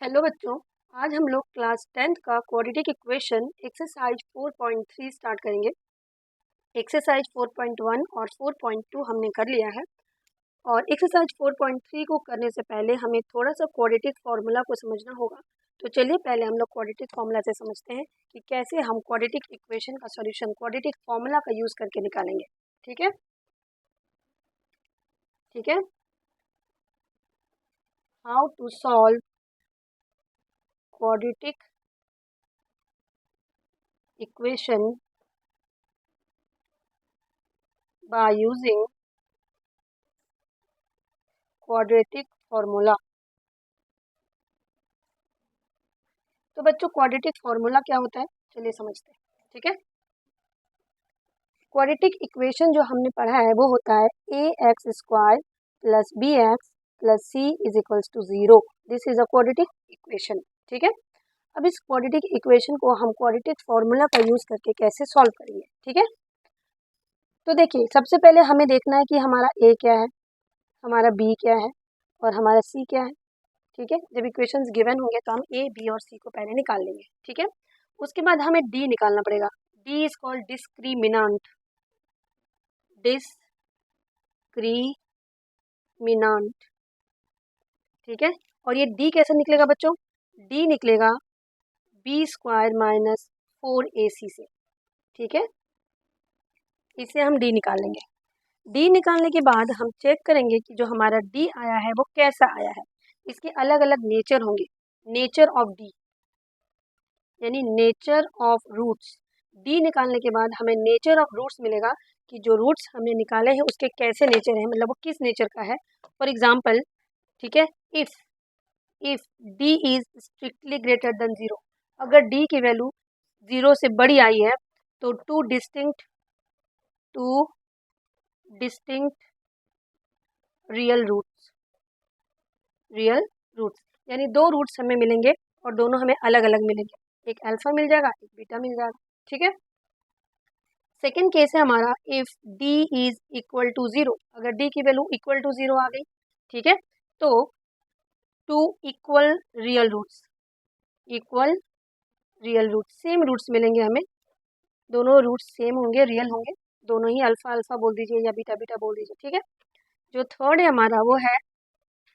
Hello बच्चों। आज हम लोग क्लास 10th का क्वाड्रेटिक इक्वेशन एक्सरसाइज 4.3 स्टार्ट करेंगे। एक्सरसाइज 4.1 और 4.2 हमने कर लिया है और एक्सरसाइज 4.3 को करने से पहले हमें थोड़ा सा क्वाड्रेटिक फार्मूला को समझना होगा। तो चलिए पहले हम लोग क्वाड्रेटिक फार्मूला से समझते हैं कि कैसे हम क्वाड्रेटिक इक्वेशन का सॉल्यूशन क्वाड्रेटिक फार्मूला का यूज़ करके निकालेंगे। ठीक है, ठीक है। How to solve quadratic equation by using quadratic formula. तो बच्चों क्वाड्रेटिक फार्मूला क्या होता है, चलिए समझते हैं। ठीक है, क्वाड्रेटिक इक्वेशन जो हमने पढ़ा है वो होता है ax² plus bx plus c is equals to 0। This is a quadratic equation. ठीक है, अब इस क्वाड्रेटिक इक्वेशन को हम क्वाड्रेटिक फार्मूला का यूज करके कैसे सॉल्व करेंगे। ठीक है, तो देखिए सबसे पहले हमें देखना है कि हमारा a क्या है, हमारा b क्या है और हमारा c क्या है। ठीक है, जब इक्वेशंस गिवन होंगे तो हम ए बी और सी को पहले निकाल लेंगे। ठीक है, उसके बाद हमें डी निकालना पड़ेगा। D is called discriminant, discriminant. ठीक है, और ये डी कैसे निकलेगा बच्चों, डी निकलेगा b² माइनस 4ac से। ठीक है, इसे हम डी निकाल लेंगे। डी निकालने के बाद हम चेक करेंगे कि जो हमारा डी आया है वो कैसा आया है। इसके अलग अलग नेचर होंगे। नेचर ऑफ डी यानी नेचर ऑफ रूट्स। डी निकालने के बाद हमें नेचर ऑफ रूट्स मिलेगा कि जो रूट्स हमने निकाले हैं उसके कैसे नेचर है, मतलब वो किस नेचर का है। फॉर एग्जाम्पल, ठीक है, if D is strictly greater than 0, अगर डी की वैल्यू 0 से बड़ी आई है तो टू डिस्टिंक्ट रियल रूट्स यानी दो रूट्स हमें मिलेंगे और दोनों हमें अलग अलग मिलेंगे। एक अल्फा मिल जाएगा, एक बीटा मिल जाएगा। ठीक है, सेकेंड केस है हमारा if D is equal to 0, अगर डी की वैल्यू इक्वल टू 0 आ गई, ठीक है, तो two equal real roots same roots मिलेंगे हमें, दोनों रूट्स सेम होंगे, रियल होंगे, दोनों ही अल्फा अल्फा बोल दीजिए या बीटा बीटा बोल दीजिए। ठीक है, जो थर्ड है हमारा वो है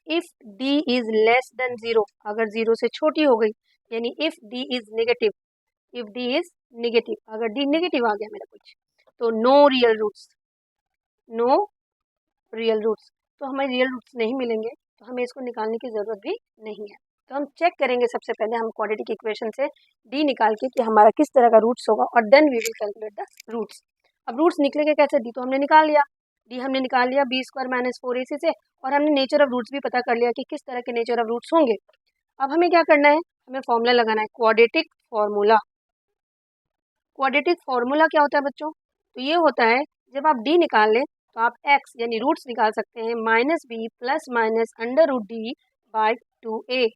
if D is less than 0, अगर 0 से छोटी हो गई, यानी इफ डी इज नेगेटिव, अगर डी नेगेटिव आ गया मेरा कुछ, तो नो रियल रूट्स, तो हमें रियल रूट्स नहीं मिलेंगे, तो हमें इसको निकालने की ज़रूरत भी नहीं है। तो हम चेक करेंगे सबसे पहले हम क्वाड्रेटिक इक्वेशन से डी निकाल के कि हमारा किस तरह का रूट्स होगा और then we will calculate the roots. अब रूट्स निकलेंगे कैसे, डी तो हमने निकाल लिया, b² माइनस 4ac से, और हमने नेचर ऑफ रूट्स भी पता कर लिया कि किस तरह के नेचर ऑफ रूट्स होंगे। अब हमें क्या करना है, हमें फॉर्मूला लगाना है, क्वाड्रेटिक फार्मूला क्या होता है बच्चों, तो ये होता है जब आप डी निकाल लें तो आप x यानी रूट्स निकाल सकते हैं -b plus minus √d by 2a।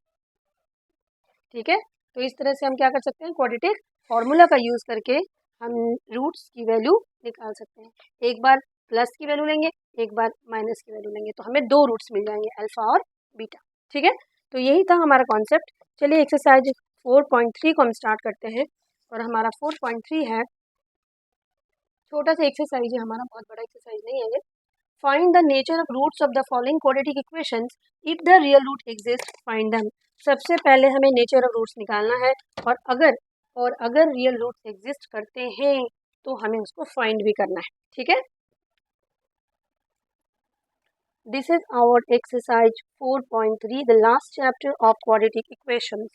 ठीक है, तो इस तरह से हम क्या कर सकते हैं, क्वाड्रेटिक फार्मूला का यूज़ करके हम रूट्स की वैल्यू निकाल सकते हैं। एक बार प्लस की वैल्यू लेंगे, एक बार माइनस की वैल्यू लेंगे, तो हमें दो रूट्स मिल जाएंगे, अल्फा और बीटा। ठीक है, तो यही था हमारा कॉन्सेप्ट। चलिए एक्सरसाइज 4.3 को हम स्टार्ट करते हैं, और हमारा 4.3 है, छोटा सा एक्सरसाइज है हमारा, बहुत बड़ा एक्सरसाइज नहीं है ये। Find the nature of roots of the following quadratic equations, if the real root exist find them. सबसे पहले हमें नेचर ऑफ रूट्स निकालना है, और अगर रियल रूट्स एग्जिस्ट करते हैं तो हमें उसको फाइंड भी करना है। ठीक है, this is our exercise 4.3, the last chapter of quadratic equations.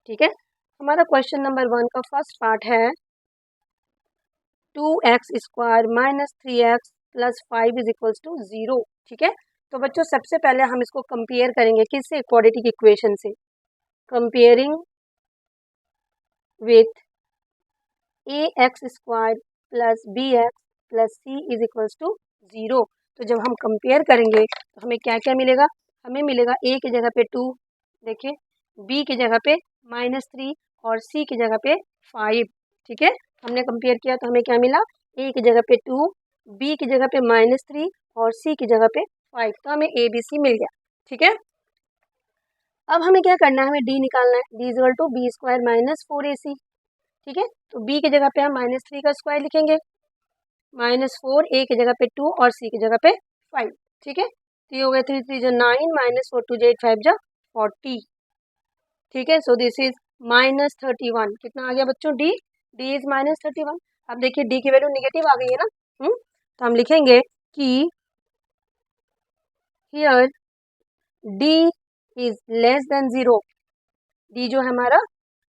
ठीक है, हमारा क्वेश्चन नंबर 1 का फर्स्ट पार्ट है 2x² minus 3x plus 5 is equals to 0। ठीक है, तो बच्चों सबसे पहले हम इसको कंपेयर करेंगे किससे, क्वाड्रेटिक इक्वेशन से, comparing with ax² plus bx plus c is equals to 0। तो जब हम कंपेयर करेंगे तो हमें क्या क्या मिलेगा, हमें मिलेगा a की जगह पे 2, देखिए, b की जगह पे -3 और c की जगह पे 5। ठीक है, हमने कंपेयर किया तो हमें क्या मिला, a की जगह पे 2, b की जगह पे -3 और c की जगह पे 5, तो हमें a b c मिल गया। ठीक है, अब हमें क्या करना है, हमें डी निकालना है। D equal to B square minus 4ac। ठीक है, तो बी की जगह पे हम -3 का स्क्वायर लिखेंगे, -4, ए की जगह पे 2 और सी की जगह पे 5। ठीक है, तो ये हो गया 3 3 जो 9 -4 2 8 5 जो 40। ठीक है, सो दिस इज -31। कितना आ गया बच्चों, डी। D is -31। अब देखिए डी की वैल्यू निगेटिव आ गई है ना। तो हम लिखेंगे कि here D is less than 0। D जो है हमारा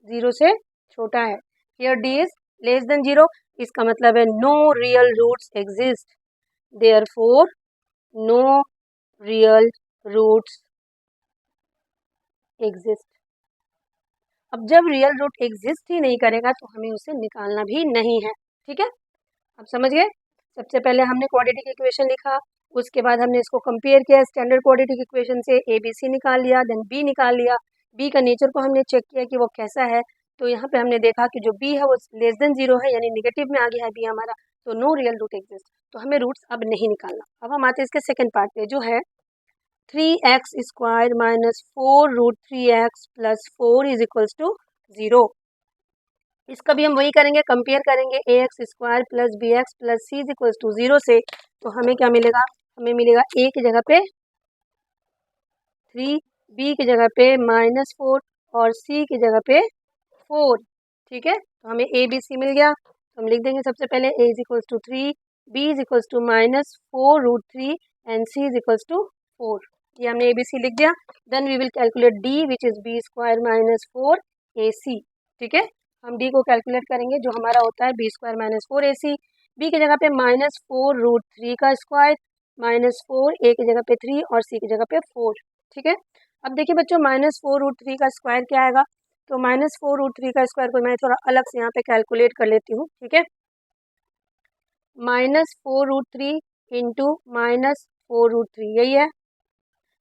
0 से छोटा है। Here D is less than 0, इसका मतलब है no real roots exist, therefore no real roots exist. अब जब रियल रूट एग्जिस्ट ही नहीं करेगा तो हमें उसे निकालना भी नहीं है। ठीक है, आप समझ गए। सबसे पहले हमने क्वाड्रेटिक इक्वेशन लिखा, उसके बाद हमने इसको कंपेयर किया स्टैंडर्ड क्वाड्रेटिक इक्वेशन से, ए बी सी निकाल लिया, देन बी निकाल लिया। बी का नेचर को हमने चेक किया कि वो कैसा है, तो यहाँ पे हमने देखा कि जो बी है वो लेस देन 0 है, यानी निगेटिव में आ गया है बी हमारा, तो नो रियल रूट एग्जिस्ट, तो हमें रूट्स अब नहीं निकालना। अब हम आते हैं इसके सेकेंड पार्ट पे, जो है 3x square minus 4√3x plus 4 is equals to 0। इसका भी हम वही करेंगे, कंपेयर करेंगे ax square plus bx plus c is equals to 0 से। तो हमें क्या मिलेगा, हमें मिलेगा a की जगह पे 3, b की जगह पे -4 और c की जगह पे 4। ठीक है, तो हमें a b c मिल गया, तो हम लिख देंगे सबसे पहले a is equals to 3, b is equals to -4√3 and c is equals to 4। ये हमने a b c लिख दिया। Then we will calculate d which is b square minus 4ac। ठीक है, हम d को कैलकुलेट करेंगे, जो हमारा होता है b square minus 4ac। b की जगह पे -4√3 का स्क्वायर, -4, a की जगह पे 3 और c की जगह पे 4। ठीक है, अब देखिए बच्चों -4√3 का स्क्वायर क्या आएगा, तो -4√3 का स्क्वायर को मैं थोड़ा अलग से यहाँ पे कैलकुलेट कर लेती हूँ। ठीक है, -4√3 इंटू -4√3, यही है,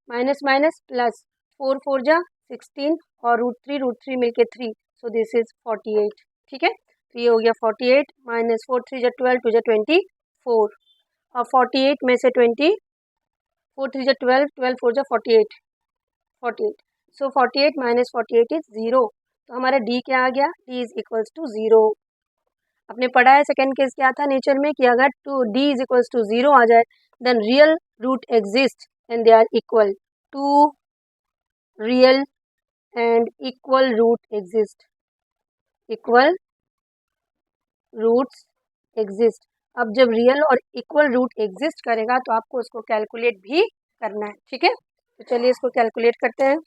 माइनस माइनस प्लस, 4 4 जा 16 और √3 मिलके 3, सो दिस इज 48। ठीक है, तो ये हो गया 48, -4 3 जा 12 2 जा 24, और 48 में से 20 4 3 जा 12 12 4 जा 48, 48, सो 48 माइनस 48 इज 0। तो हमारा डी क्या आ गया, डी इज इक्वल्स टू 0। आपने पढ़ा है सेकेंड केस क्या था नेचर में, कि अगर to D is equals to 0 आ जाए then real root exist and they are equal, two real and equal root exist, equal roots exist. अब जब रियल और इक्वल रूट एग्जिस्ट करेगा तो आपको उसको कैलकुलेट भी करना है। ठीक है, तो चलिए इसको कैलकुलेट करते हैं।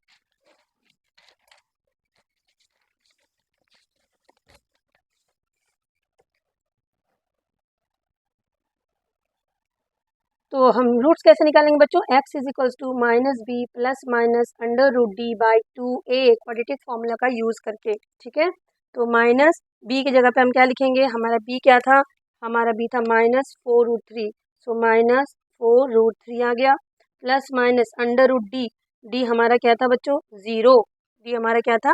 तो हम रूट्स कैसे निकालेंगे बच्चों, x is equals to -b plus minus √d/2a quadratic formula का यूज़ करके। ठीक है, तो माइनस b की जगह पे हम क्या लिखेंगे, हमारा b क्या था, हमारा b था -4√3, सो -4√3 आ गया, प्लस माइनस √d, d हमारा क्या था बच्चों 0, d हमारा क्या था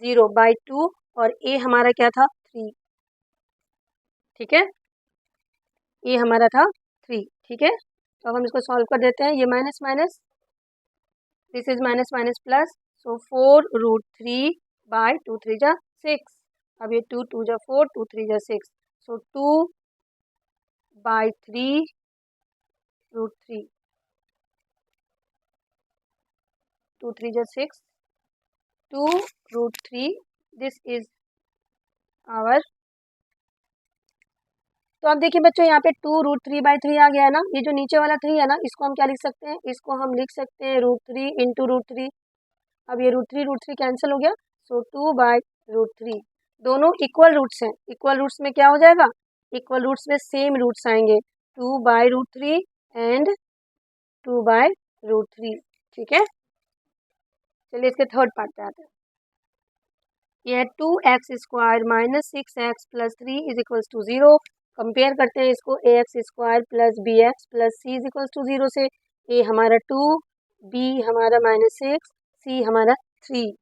0/2 और a हमारा क्या था 3। ठीक है, a हमारा था 3। ठीक है, तो अब हम इसको सॉल्व कर देते हैं, ये minus minus, this is minus minus plus, so 4√3/2 3 जा 6, अब ये 2 2 जा 4 2 3 जा 6, सो 2/3√3, 2 3 जा 6, 2√3, दिस इज आवर। तो अब देखिए बच्चों यहाँ पे 2√3/3 आ गया है ना, ये जो नीचे वाला 3 है ना, इसको हम क्या लिख सकते हैं, इसको हम लिख सकते हैं √3 इंटू √3। अब ये √3 कैंसिल हो गया, सो 2/√3, दोनों इक्वल रूट्स हैं। इक्वल रूट्स में क्या हो जाएगा, इक्वल रूट्स में सेम रूट्स आएंगे, 2/√3 एंड 2/√3। ठीक है, चलिए इसके थर्ड पार्ट पे आते हैं। ये है 2x square minus 6x plus 3 is equals to 0। Compare करते हैं इसको ax square plus bx plus c is equals to 0 से। a हमारा 2, b हमारा -6, c हमारा 3।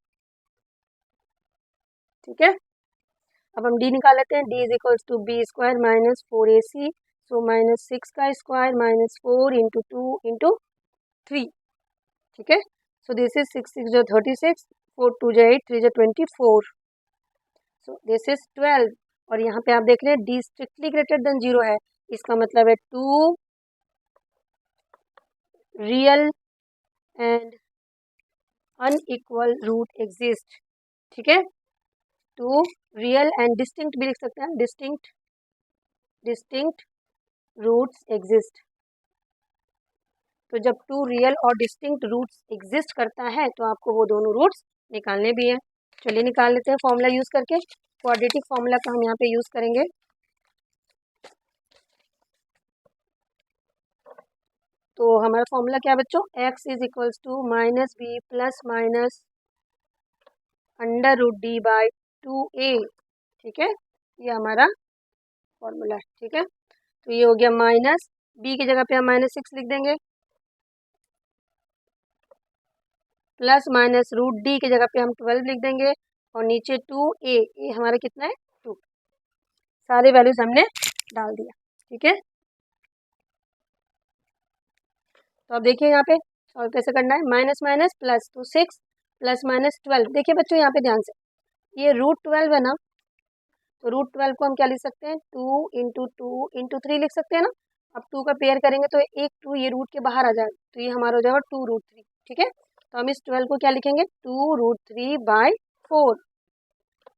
ठीक है, अब हम d निकाल लेते हैं, d is equals to b square minus 4ac, so -6 का स्क्वायर -4 इंटू 2 इंटू 3। ठीक है, सो दिस इज 6 6 जो 36, 4 2 जो 8, 3 जो 24, सो दिस इज 12। और यहाँ पे आप देख रहे हैं डी स्ट्रिक्टली ग्रेटर देन 0 है, इसका मतलब है 2 real and unequal root exist. ठीक है, 2 रियल एंड डिस्टिंक्ट भी लिख सकते हैं, डिस्टिंक्ट रूट्स एग्जिस्ट। तो जब 2 रियल और डिस्टिंक्ट रूट्स एग्जिस्ट करता है तो आपको वो दोनों रूट्स निकालने भी हैं। चलिए निकाल लेते हैं फॉर्मूला यूज़ करके। क्वाड्रेटिक फॉर्मूला का हम यहाँ पे यूज़ करेंगे। तो हमारा फॉर्मूला क्या है बच्चों, x is equals to minus B plus minus under root D by 2a। ठीक है, ये हमारा फॉर्मूला है। ठीक है, तो ये हो गया माइनस बी की जगह पे हम -6 लिख देंगे, प्लस माइनस रूट डी की जगह पे हम 12 लिख देंगे, और नीचे 2a, ये हमारा कितना है 2। सारे वैल्यूज हमने डाल दिया। ठीक है, तो अब देखिए यहाँ पे सॉल्व कैसे करना है। माइनस माइनस प्लस, तो 6 प्लस माइनस 12। देखिए बच्चों यहाँ पे ध्यान से, ये √12 है ना, तो √12 को हम क्या लिख सकते हैं, 2 इंटू 2 इंटू 3 लिख सकते हैं ना। अब 2 का पेयर करेंगे तो एक 2 ये रूट के बाहर आ जाएगा, तो ये हमारा हो जाएगा 2√3। ठीक है, तो हम इस 12 को क्या लिखेंगे, 2√3/4।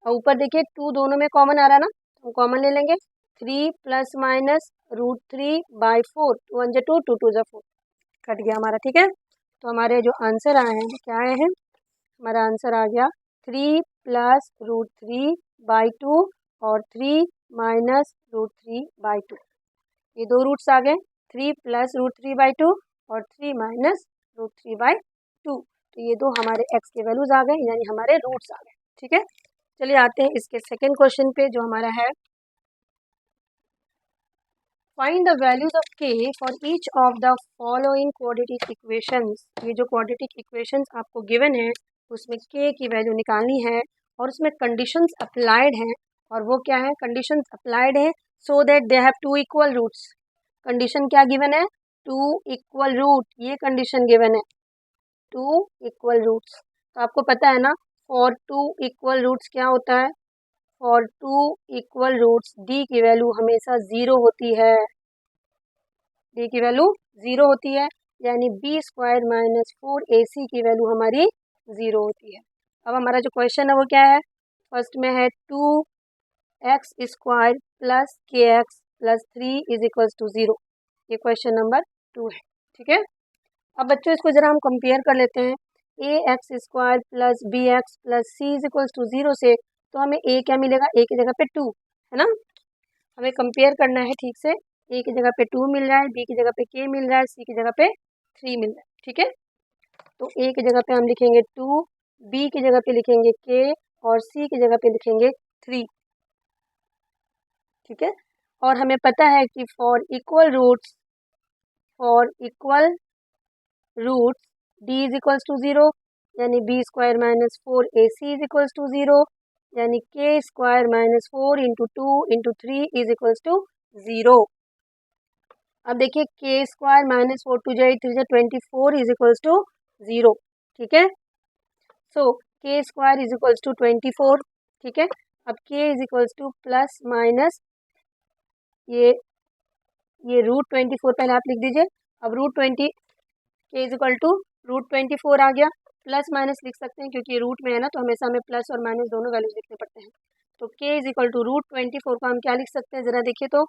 और ऊपर देखिए 2 दोनों में कॉमन आ रहा है ना, हम कॉमन ले लेंगे। 3 प्लस माइनस √3/4, 2 1 2 2 2 4 कट गया हमारा। ठीक है, तो हमारे जो आंसर आए हैं वो क्या आए हैं, हमारा आंसर आ गया 3 प्लस √3/2 और 3 माइनस √3/2। ये दो रूट्स आ गए, 3 प्लस √3/2 और 3 माइनस √3/2। तो ये दो हमारे x के वैल्यूज आ गए, यानी हमारे रूट्स आ गए। ठीक है, चलिए आते हैं इसके सेकेंड क्वेश्चन पे जो हमारा है, find the values of k for each of the following quadratic equations. ये जो क्वाड्रेटिक इक्वेशंस आपको गिवन है उसमें k की वैल्यू निकालनी है, और उसमें कंडीशंस अप्लाइड हैं। और वो क्या है, कंडीशंस अप्लाइड है so that they have 2 equal roots. Condition क्या गिवन है, 2 इक्वल रूट, ये कंडीशन गिवन है 2 इक्वल रूट्स। तो आपको पता है ना, फॉर 2 इक्वल रूट्स क्या होता है, फॉर 2 इक्वल रूट्स डी की वैल्यू हमेशा 0 होती है, डी की वैल्यू 0 होती है, यानी b² माइनस 4ac की वैल्यू हमारी 0 होती है। अब हमारा जो क्वेश्चन है वो क्या है, फर्स्ट में है 2x² plus kx plus 3 is equals to 0। ये क्वेश्चन नंबर 2 है। ठीक है, अब बच्चों इसको ज़रा हम कंपेयर कर लेते हैं, ax² plus bx plus c is equals to 0 से। तो हमें a क्या मिलेगा, a की जगह पे 2 है ना, हमें कंपेयर करना है ठीक से। a की जगह पे 2 मिल रहा है, b की जगह पे k मिल रहा है, c की जगह पे 3 मिल रहा है। ठीक है, तो a की जगह पे हम लिखेंगे 2, b की जगह पे लिखेंगे k, और c की जगह पे लिखेंगे 3। ठीक है, और हमें पता है कि for equal roots d is equals to 0, यानी b² minus 4ac is equals to 0, यानी k² minus 4 into 2 into 3 is equals to 0। अब देखिए k² minus 4 2 8 3 24 is equals to 0। ठीक है, सो k² इज इक्वल्स टू 24। ठीक है, अब k is equals two plus minus ये √24 पहले आप लिख दीजिए। अब √20 k इज इक्वल टू √24 आ गया, प्लस माइनस लिख सकते हैं क्योंकि रूट में है ना, तो हमेशा हमें प्लस और माइनस दोनों वैल्यूज लिखने पड़ते हैं। तो k इज इक्वल टू √24 को हम क्या लिख सकते हैं, ज़रा देखिए तो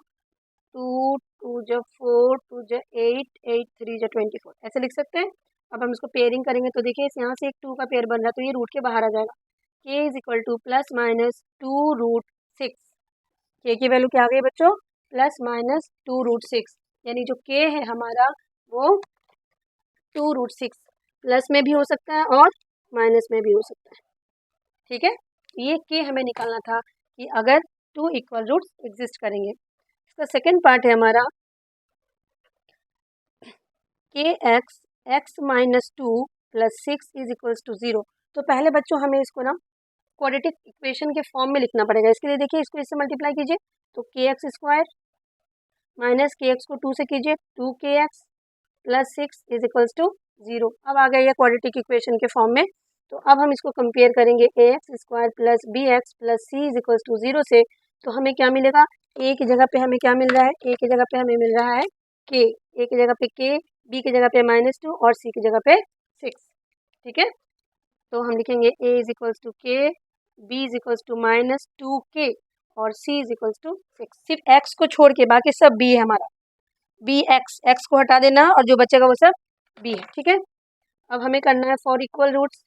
2 2 जो 4 2 जो 8 8 3 जो 24 ऐसे लिख सकते हैं। अब हम इसको पेयरिंग करेंगे तो देखिए यहाँ से एक 2 का पेयर बन रहा है, तो ये रूट के बाहर आ जाएगा। k is equal two plus minus 2√6, k की वैल्यू क्या आ गई बच्चों, प्लस माइनस 2√6, यानी जो k है हमारा वो 2√6 प्लस में भी हो सकता है और माइनस में भी हो सकता है। ठीक है, ये k हमें निकालना था कि अगर 2 इक्वल रूट्स एग्जिस्ट करेंगे। इसका सेकेंड पार्ट है हमारा kx x minus 2 plus 6 is equals to 0। तो पहले बच्चों हमें इसको ना क्वाड्रेटिक इक्वेशन के फॉर्म में लिखना पड़ेगा। इसके लिए देखिए इसको इससे मल्टीप्लाई कीजिए, तो kx² माइनस kx को 2 से कीजिए, 2kx plus 6 is equals to 0। अब आ गया ये क्वाड्रेटिक इक्वेशन के फॉर्म में। तो अब हम इसको कंपेयर करेंगे a x square plus b x plus c is equals to 0 से। तो हमें क्या मिलेगा, ए की जगह पे हमें क्या मिल रहा है, ए की जगह पे हमें मिल रहा है के, ए की जगह पे के, बी की जगह पे -2 और सी की जगह पे 6। ठीक है, तो हम लिखेंगे A is equals to K, B is equals to -2k और सी इज इक्वल्स टू 6। सिर्फ एक्स को छोड़ के बाकी सब बी है हमारा, बी एक्स, एक्स को हटा देना और जो बचेगा वो सब बी है। ठीक है, अब हमें करना है for equal roots,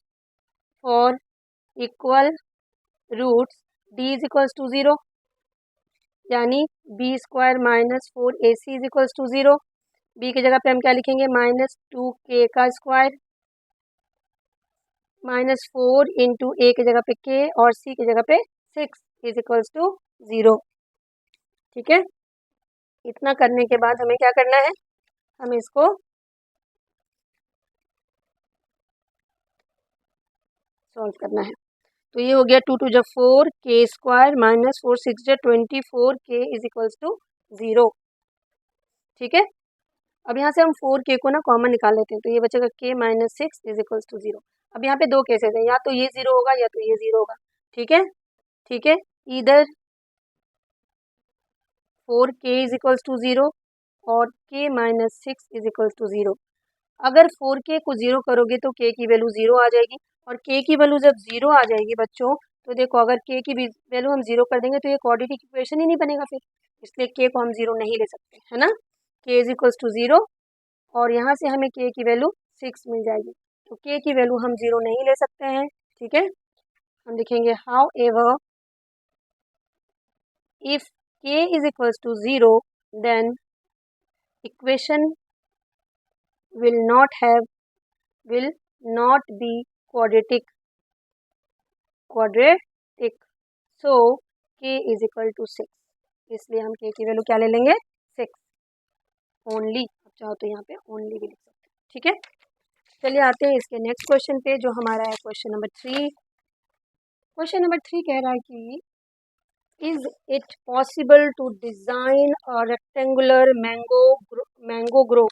for equal roots D is equals to 0, यानी B square -4ac is equals to 0। B की जगह पे हम क्या लिखेंगे, -2k का स्क्वायर, -4 इंटू ए की जगह पे k और c की जगह पे 6 इज इक्वल्स टू 0। ठीक है, इतना करने के बाद हमें क्या करना है, हमें इसको सॉल्व करना है। तो ये हो गया 2 2 4 k square -4 6 24k is equals to 0। ठीक है, अब यहाँ से हम 4k को ना कॉमन निकाल लेते हैं, तो ये बचेगा k -6 इज इक्वल्स टू 0। अब यहाँ पे दो केसेस हैं, या तो ये 0 होगा या तो ये 0 होगा। ठीक है, ठीक है, इधर 4k इज इक्वल्स टू 0 और k -6 इज इक्वल्स टू 0। अगर 4k को 0 करोगे तो k की वैल्यू 0 आ जाएगी, और k की वैल्यू जब 0 आ जाएगी बच्चों, तो देखो अगर k की वैल्यू हम 0 कर देंगे तो ये क्वाड्रेटिक इक्वेशन ही नहीं बनेगा फिर, इसलिए k को हम 0 नहीं ले सकते, है ना। k इज इक्वल्स टू 0 और यहाँ से हमें k की वैल्यू 6 मिल जाएगी, तो k की वैल्यू हम 0 नहीं ले सकते हैं। ठीक है, हम लिखेंगे however if k is equals to 0 then equation will not be quadratic, so k is equal to 6, इसलिए हम k की वैल्यू क्या ले लेंगे, 6 ओनली। अब चाहो तो यहाँ पे ओनली भी लिख सकते हैं। ठीक है, चलिए आते हैं इसके नेक्स्ट क्वेश्चन पे, जो हमारा है क्वेश्चन नंबर 3। क्वेश्चन नंबर 3 कह रहा है कि is it possible to design a rectangular mango grove,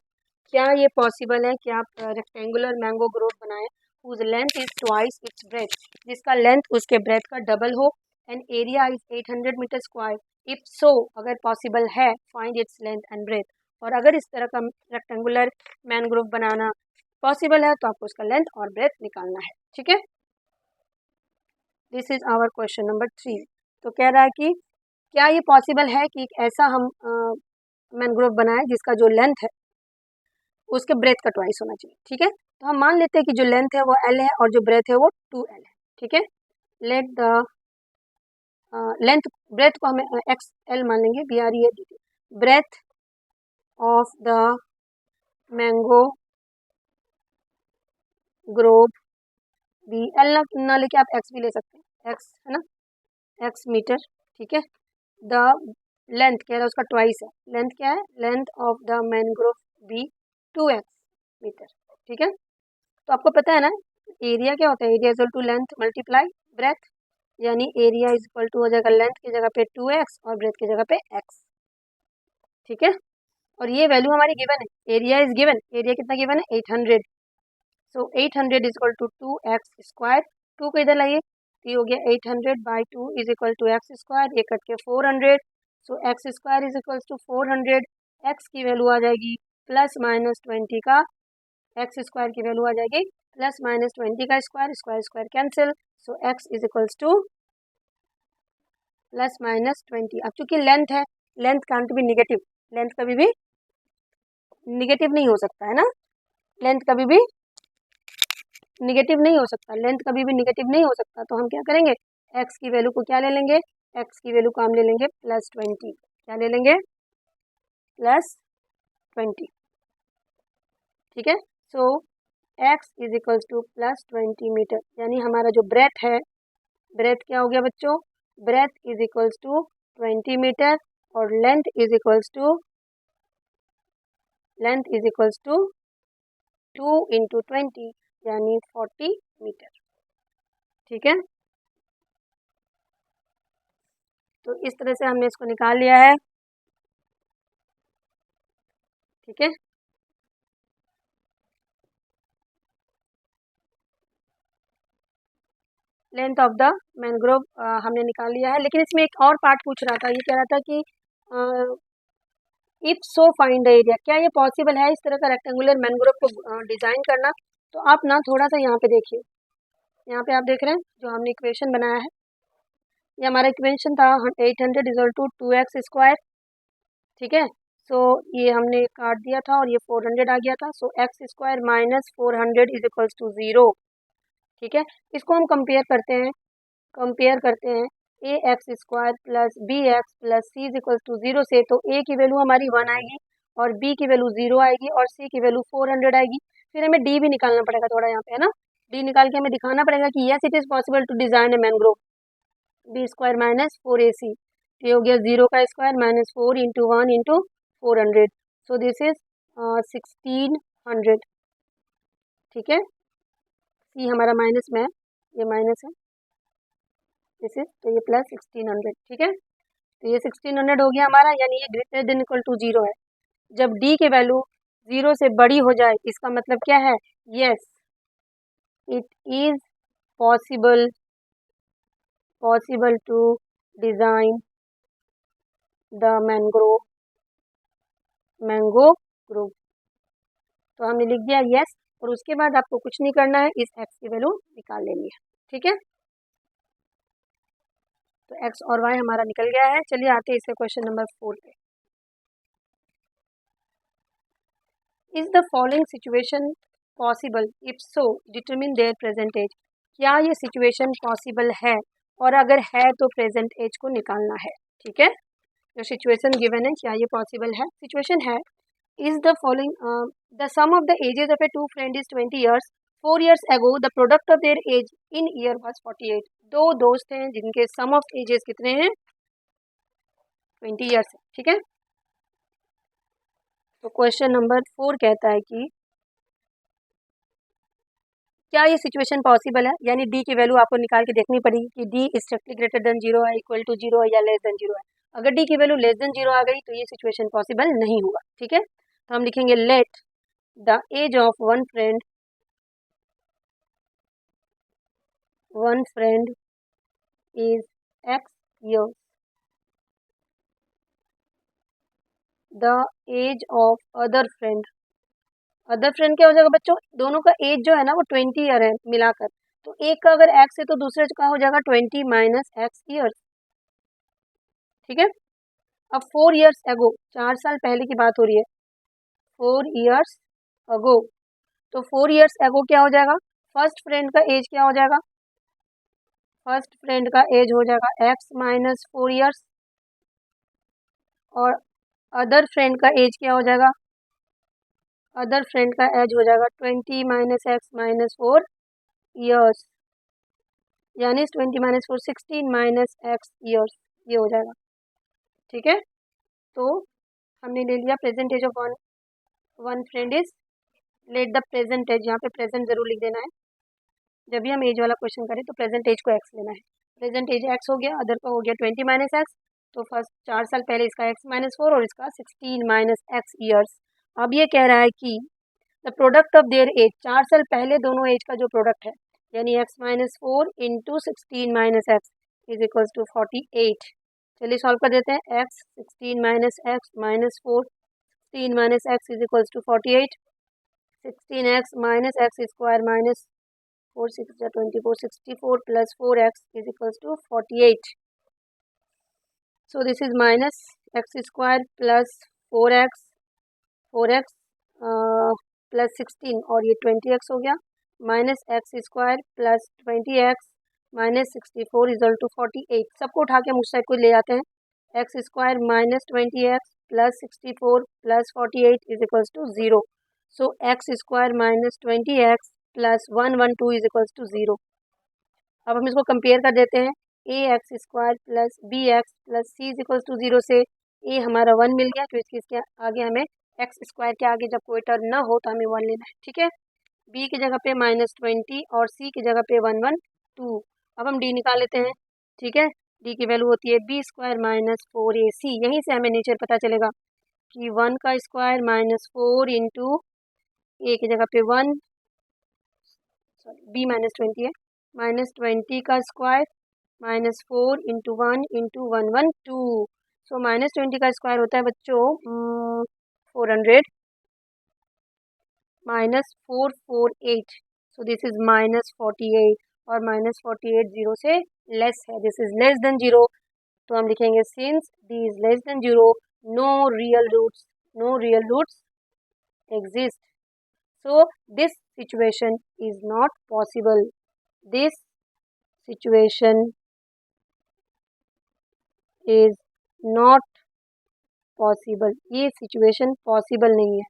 क्या ये पॉसिबल है कि आप रेक्टेंगुलर मैंगो ग्रोव बनाएं whose length is twice its breadth, जिसका लेंथ उसके ब्रेथ का डबल हो, and area is 800 meter square. If so, अगर पॉसिबल है, find its length and breadth. और अगर इस तरह का रेक्टेंगुलर मैंग्रोव बनाना पॉसिबल है तो आपको उसका लेंथ और ब्रेथ निकालना है। ठीक है, this is our question number 3। तो कह रहा है कि क्या ये पॉसिबल है कि एक ऐसा हम मैंग्रोव बनाएं जिसका जो लेंथ है उसके ब्रेथ का ट्वाइस होना चाहिए। ठीक है, तो हम मान लेते हैं कि जो लेंथ है वो L है और जो ब्रेथ है वो 2L है। ठीक है, लेट द लेंथ, ब्रेथ को हमें XL मान लेंगे, BREAD, breadth of the mango grove भी, L ना लेके आप X भी ले सकते हैं, X है ना, X मीटर। ठीक है, द लेंथ कह रहा है उसका ट्वाइस है, लेंथ क्या है, length of the mangrove be 2x meter. ठीक है, तो आपको पता है ना एरिया क्या होता है, area equal to length multiply breadth, यानी एरिया इज इक्वल टू हो जाएगा लेंथ की जगह पे 2x और ब्रेथ की जगह पे x। ठीक है, और ये वैल्यू हमारी गिवन है, एरिया इज गिवन, एरिया कितना गिवन है 800, so 800 is equal to 2x square, 2 को इधर लाइए, तो ये हो गया 800 by 2 is equal to x square, ये कट के 400, so x square is equal to 400, x की वैल्यू आ जाएगी +-20 का, x स्क्वायर की वैल्यू आ जाएगी +-20 का square, square square cancel, so x is equals to +-20। अब चूंकि लेंथ है, length can't be negative, length कभी भी निगेटिव नहीं हो सकता है ना, लेंथ कभी भी निगेटिव नहीं हो सकता, लेंथ कभी भी निगेटिव नहीं हो सकता, तो हम क्या करेंगे, x की वैल्यू को क्या ले लेंगे, x की वैल्यू को हम ले लेंगे +20, क्या ले लेंगे, +20। ठीक है, so x is equals to +20 meter, यानी हमारा जो ब्रेथ है, ब्रेथ क्या हो गया बच्चों, breadth is equals to 20 metre और length is equals to 2 into 20 यानी 40 मीटर। ठीक है, तो इस तरह से हमने इसको निकाल लिया है। ठीक है, लेंथ ऑफ द मैनग्रोव हमने निकाल लिया है, लेकिन इसमें एक और पार्ट पूछ रहा था। ये कह रहा था कि if so find the area, क्या ये पॉसिबल है इस तरह का रेक्टेंगुलर मैनग्रोव को डिज़ाइन करना। तो आप ना थोड़ा सा यहाँ पे देखिए, यहाँ पे आप देख रहे हैं जो हमने इक्वेशन बनाया है, ये हमारा इक्वेशन था 800 इक्वल टू 2x²। ठीक है, सो ये हमने काट दिया था और ये 400 आ गया था। So x² minus 400 is equals to 0। ठीक है, इसको हम कंपेयर करते हैं a x square plus b x plus c is equals to 0 से। तो ए की वैल्यू हमारी 1 आएगी और बी की वैल्यू 0 आएगी और सी की वैल्यू 400 आएगी। फिर हमें डी भी निकालना पड़ेगा थोड़ा यहाँ पे, है ना। डी निकाल के हमें दिखाना पड़ेगा कि yes it is possible to design a mangrove. b² minus 4ac, ये हो गया 0 का square minus 4 into 1 into 400। So this is 1600। ठीक है, सी हमारा माइनस में है, ये माइनस है, दिस इज, तो ये प्लस 1600। ठीक है, तो ये 1600 हो गया हमारा, यानी ये ग्रेटर देन इक्वल टू 0 है। जब डी की वैल्यू 0 से बड़ी हो जाए इसका मतलब क्या है, yes it is possible to design the mango group. तो हमने लिख दिया यस, और उसके बाद आपको कुछ नहीं करना है, इस एक्स की वैल्यू निकाल लेनी है। ठीक है, तो एक्स और वाई हमारा निकल गया है। चलिए आते हैं इसके क्वेश्चन नंबर 4 पे। Is the following situation possible, if so determine their present age. क्या ये सिचुएशन पॉसिबल है, और अगर है तो प्रेजेंट एज को निकालना है। ठीक है, जो सिचुएशन गिवन है क्या ये पॉसिबल है। सिचुएशन है is the following the sum of the ages of a two friend is 20 years. 4 years ago the product of their age in year was 48। दो दोस्त हैं जिनके सम ऑफ एजेस कितने हैं, 20 ईयर्स है। ठीक है, तो क्वेश्चन नंबर 4 कहता है कि क्या ये सिचुएशन पॉसिबल है, यानी डी की वैल्यू आपको निकाल के देखनी पड़ेगी कि डी स्ट्रिक्टली ग्रेटर देन 0 है, इक्वल टू 0 है या लेस देन 0 है। अगर डी की वैल्यू लेस देन 0 आ गई तो ये सिचुएशन पॉसिबल नहीं होगा। ठीक है, तो हम लिखेंगे let the age of one friend is x years, the age of other friend क्या हो जाएगा बच्चों, दोनों का एज जो है ना वो 20 ईयर है मिलाकर। तो एक का अगर x है तो दूसरे का हो जाएगा 20 माइनस x ईयर्स। ठीक है, अब 4 ईयर्स अगो, 4 साल पहले की बात हो रही है, 4 ईयर्स अगो। तो 4 ईयर्स अगो क्या हो जाएगा, फर्स्ट फ्रेंड का एज क्या हो जाएगा, फर्स्ट फ्रेंड का एज हो जाएगा x माइनस 4 ईयर्स, और अदर फ्रेंड का एज क्या हो जाएगा, अदर फ्रेंड का एज हो जाएगा 20 माइनस x माइनस 4 ईयर्स, यानी 20 माइनस 4 16 माइनस x ईयर्स, ये हो जाएगा। ठीक है, तो हमने ले लिया present age of one friend is, let the present age, यहाँ पे प्रेजेंट जरूर लिख देना है। जब भी हम एज वाला क्वेश्चन करें तो प्रेजेंट एज को x लेना है। प्रेजेंट एज x हो गया, अदर का हो गया 20 माइनस x, तो फर्स्ट 4 साल पहले इसका x माइनस 4 और इसका 16 माइनस x ईयर्स। अब ये कह रहा है कि the product of their age, 4 साल पहले दोनों एज का जो प्रोडक्ट है, यानी x minus 4 into 16 minus x is equals to 48। चलिए सॉल्व कर देते हैं, x 16 minus x minus 4, 16 minus x is equals to 48, 16x minus x square minus 4 6 24, 64 plus 4x is equals to 48। So this is minus x square plus 4x plus 16 और ये 20x हो गया, minus x square plus 20x minus 64 equal to 48। सबको उठा के हम उस side को ले जाते हैं, x square minus 20x plus 64 plus 48 is equals to 0। So x square minus 20x plus 112 is equals to 0। अब हम इसको कंपेयर कर देते हैं, a x square plus b x plus c is equals to 0 से ए हमारा 1 मिल गया, क्योंकि इसके आगे हमें एक्स स्क्वायर के आगे जब कोई टर्म ना हो तो हमें 1 लेना है। ठीक है, बी की जगह पे माइनस 20 और सी की जगह पे 112। अब हम डी निकाल लेते हैं। ठीक है, डी की वैल्यू होती है बी स्क्वायर माइनस 4ac। यहीं से हमें नीचे पता चलेगा कि 1 का स्क्वायर माइनस 4 इंटू ए की जगह पे 1, सॉरी बी माइनस 20 है, -20 का स्क्वायर -4 इंटू 1 इंटू 112। सो -20 का स्क्वायर होता है बच्चों 400 -448। सो दिस इज -48 और -48 जीरो से लेस है, this is less than zero. तो हम लिखेंगे since D is less than zero no real roots exist. So this situation is not possible. This situation is not possible. ये सिचुएशन पॉसिबल नहीं है।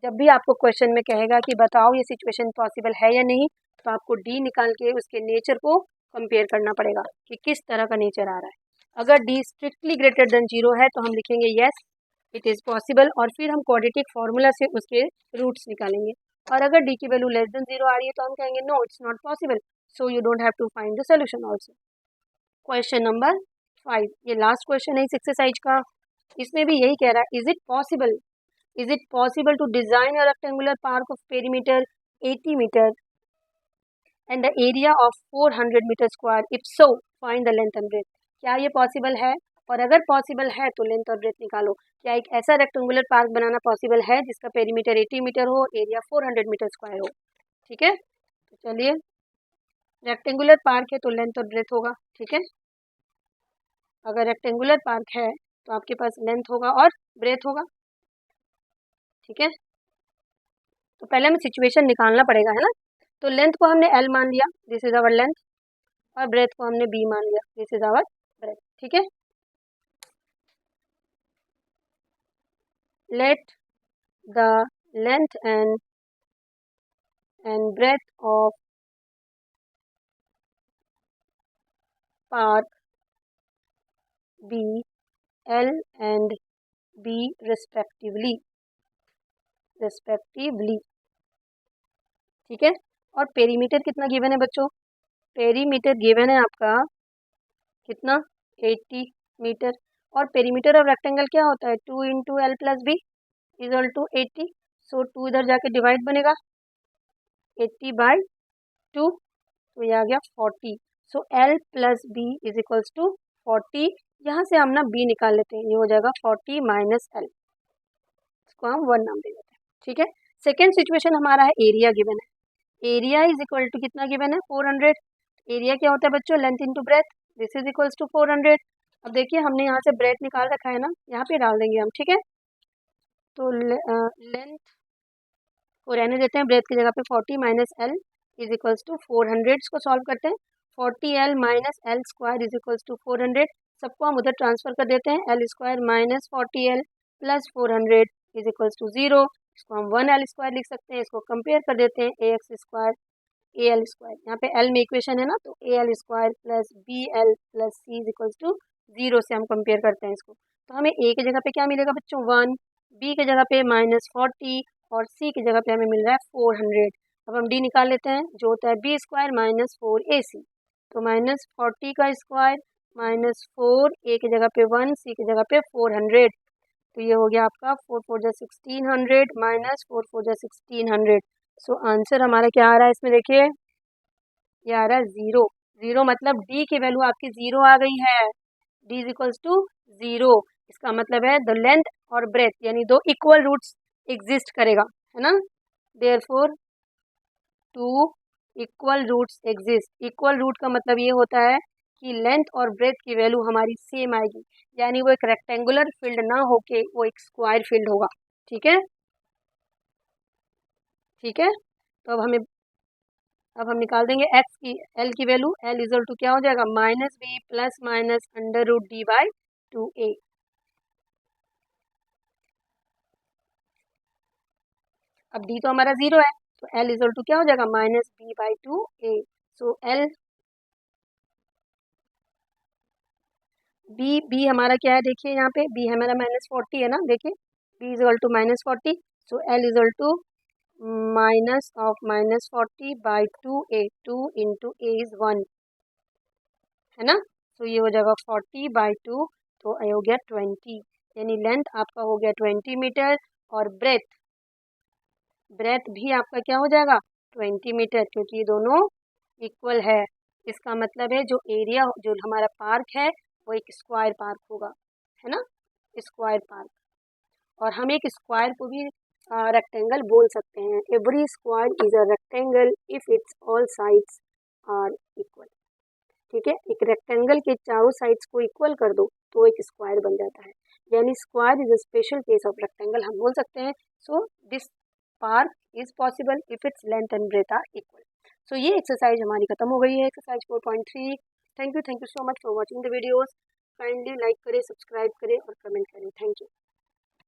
जब भी आपको क्वेश्चन में कहेगा कि बताओ ये सिचुएशन पॉसिबल है या नहीं, तो आपको डी निकाल के उसके नेचर को कंपेयर करना पड़ेगा कि किस तरह का नेचर आ रहा है। अगर D strictly greater than zero है तो हम लिखेंगे यस इट इज़ पॉसिबल, और फिर हम क्वाड्रेटिक फार्मूला से उसके रूट्स निकालेंगे। और अगर डी की वैल्यू लेस देन जीरो आ रही है तो हम कहेंगे no it's not possible, so you don't have to find the solution also. Question number 5, ये लास्ट क्वेश्चन है इस एक्सरसाइज का। इसमें भी यही कह रहा है, is it possible to design a rectangular park of perimeter 80 metre and the area of 400 metre square, if so find the length and breadth. क्या ये पॉसिबल है? और अगर पॉसिबल है तो लेंथ और ब्रेथ निकालो। क्या एक ऐसा रेक्टेंगुलर पार्क बनाना पॉसिबल है जिसका पेरीमीटर 80 मीटर हो, एरिया 400 मीटर स्क्वायर हो? ठीक है, तो चलिए, रेक्टेंगुलर पार्क है तो लेंथ और ब्रेथ होगा। ठीक है, अगर रेक्टेंगुलर पार्क है तो आपके पास लेंथ होगा और ब्रेथ होगा। ठीक है, तो पहले हमें सिचुएशन निकालना पड़ेगा, है ना। तो लेंथ को हमने L मान लिया, दिस इज आवर लेंथ, और ब्रेथ को हमने B मान लिया, दिस इज आवर ब्रेथ। ठीक है, let the length and breadth of park be L and B respectively। ठीक है, और पेरीमीटर कितना गिवन है बच्चों? पेरीमीटर गिवन है आपका कितना, 80 मीटर। और पेरीमीटर ऑफ रेक्टेंगल क्या होता है, 2 into L plus B is equal to 80। So 2 इधर जाके डिवाइड बनेगा 80/2, तो ये आ गया 40। So l plus b is equals to 40। यहाँ से हम ना बी निकाल लेते हैं, ये हो जाएगा 40 माइनस एल, इसको हम 1 नाम दे देते हैं। ठीक है, सेकेंड सिचुएशन हमारा है एरिया गिवन है। एरिया इज इक्वल टू कितना गिवन है, 400। एरिया क्या होता है बच्चों, length into breadth, this is equals to 400। अब देखिए हमने यहाँ से ब्रेथ निकाल रखा है ना, यहाँ पे डाल देंगे हम। ठीक है, तो लेंथ को रहने देते हैं, ब्रेथ की जगह पे 40 minus L is equals to 400। इसको सॉल्व करते हैं, 40L minus L square is equals to 400। सबको हम उधर ट्रांसफर कर देते हैं, L square minus 40L plus 400 is equals to 0। इसको हम 1L स्क्वायर लिख सकते हैं। इसको कंपेयर कर देते हैं, AX स्क्वायर AL स्क्वायर, यहाँ पे L में इक्वेशन है ना, तो AL square plus BL plus C is equals to 0 से हम कंपेयर करते हैं इसको। तो हमें A की जगह पे क्या मिलेगा बच्चों, 1, B की जगह पे -40 और C की जगह पे हमें मिल रहा है 400। अब हम D निकाल लेते हैं, जो होता है B स्क्वायर माइनस 4AC। तो -40 का स्क्वायर -4, A की जगह पे 1, C की जगह पे 400। तो ये हो गया आपका 4 4 जा 1600 माइनस 4 4 जा 1600। सो आंसर हमारा क्या आ रहा है इसमें, देखिए ये आ रहा है 0। 0 मतलब डी की वैल्यू आपकी 0 आ गई है, डी इज इक्वल्स टू 0। इसका मतलब है द लेंथ और ब्रेथ यानी दो इक्वल रूट्स एग्जिस्ट करेगा, है ना। Therefore two equal roots exist. Equal root का मतलब ये होता है कि लेंथ और ब्रेथ की वैल्यू हमारी सेम आएगी, यानी वो एक रेक्टेंगुलर फील्ड ना होके वो एक स्क्वायर फील्ड होगा। ठीक है, ठीक है, तो अब हम निकाल देंगे एक्स की एल की वैल्यू। एल इजल टू क्या हो जाएगा, -b प्लस माइनस √d/2a। अब डी तो हमारा 0 है, तो एल इजल टू क्या हो जाएगा, -b/2a। सो एल बी हमारा क्या है, देखिए यहाँ पे बी हमारा -40 है ना, देखिए B is equal to -40। So L is equal to minus of -40/2a, 2 into a is 1, है ना। तो ये हो जाएगा 40/2, तो ये हो गया 20, यानी लेंथ आपका हो गया 20 मीटर और ब्रेथ भी आपका क्या हो जाएगा 20 मीटर, क्योंकि ये दोनों इक्वल है। इसका मतलब है जो एरिया जो हमारा पार्क है वो एक स्क्वायर पार्क होगा, है ना, स्क्वायर पार्क। और हम एक स्क्वायर को भी रेक्टेंगल बोल सकते हैं। Every square is a rectangle if it's all sides are equal. ठीक है, एक रेक्टेंगल के चारों साइड्स को इक्वल कर दो तो एक स्क्वायर बन जाता है, यानी square is a special case of rectangle हम बोल सकते हैं। So this park is possible if its length and breadth are equal. So ये एक्सरसाइज हमारी खत्म हो गई है, exercise 4.3। Thank you so much for watching the videos. Kindly like करें, सब्सक्राइब करें और कमेंट करें। Thank you.